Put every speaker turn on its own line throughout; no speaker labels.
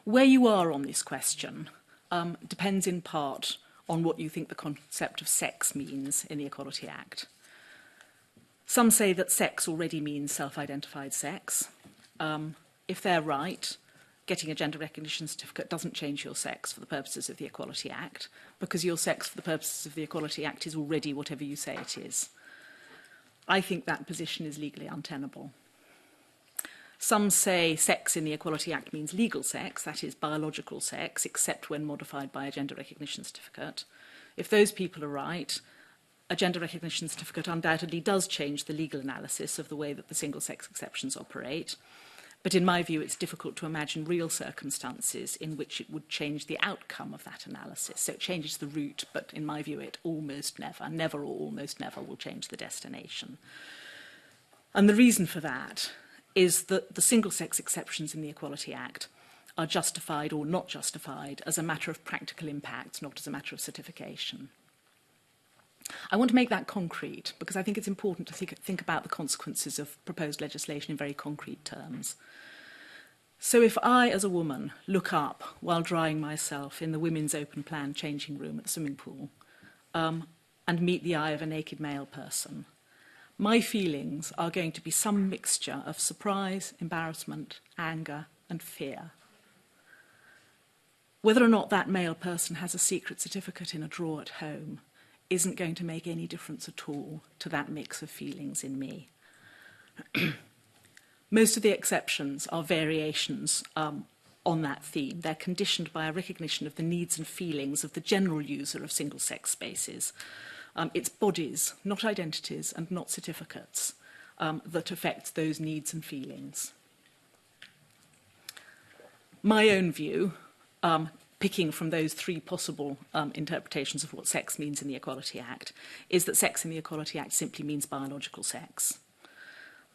Where you are on this question depends in part on what you think the concept of sex means in the Equality Act. Some say that sex already means self-identified sex. If they're right, getting a gender recognition certificate doesn't change your sex for the purposes of the Equality Act, because your sex for the purposes of the Equality Act is already whatever you say it is. I think that position is legally untenable. Some say sex in the Equality Act means legal sex, that is biological sex, except when modified by a gender recognition certificate. If those people are right, a gender recognition certificate undoubtedly does change the legal analysis of the way that the single-sex exceptions operate. But in my view, it's difficult to imagine real circumstances in which it would change the outcome of that analysis. So it changes the route, but in my view, it almost never or almost never will change the destination. And the reason for that is that the single-sex exceptions in the Equality Act are justified or not justified as a matter of practical impact, not as a matter of certification. I want to make that concrete because I think it's important to think about the consequences of proposed legislation in very concrete terms. So if I, as a woman, look up while drying myself in the women's open plan changing room at the swimming pool and meet the eye of a naked male person, my feelings are going to be some mixture of surprise, embarrassment, anger, and fear. Whether or not that male person has a secret certificate in a drawer at home isn't going to make any difference at all to that mix of feelings in me. Most of the exceptions are variations on that theme. They're conditioned by a recognition of the needs and feelings of the general user of single-sex spaces. It's bodies, not identities, and not certificates that affect those needs and feelings. My own view, picking from those three possible interpretations of what sex means in the Equality Act, is that sex in the Equality Act simply means biological sex.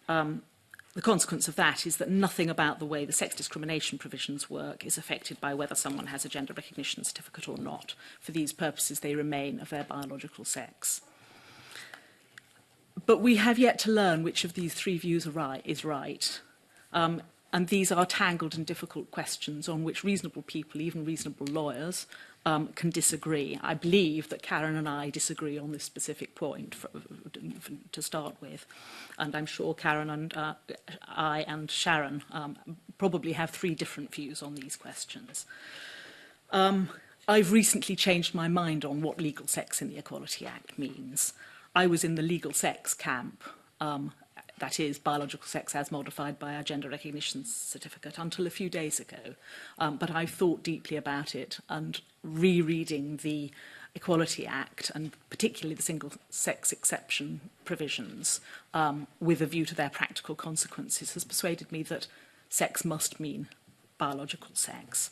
The consequence of that is that nothing about the way the sex discrimination provisions work is affected by whether someone has a gender recognition certificate or not. For these purposes, they remain of their biological sex. But we have yet to learn which of these three views is right. And these are tangled and difficult questions on which reasonable people, even reasonable lawyers, can disagree. I believe that Karen and I disagree on this specific point to start with. And I'm sure Karen and I and Sharon probably have three different views on these questions. I've recently changed my mind on what legal sex in the Equality Act means. I was in the legal sex camp, that is, biological sex as modified by our gender recognition certificate, until a few days ago. But I've thought deeply about it, and rereading the Equality Act, and particularly the single-sex exception provisions, with a view to their practical consequences, has persuaded me that sex must mean biological sex.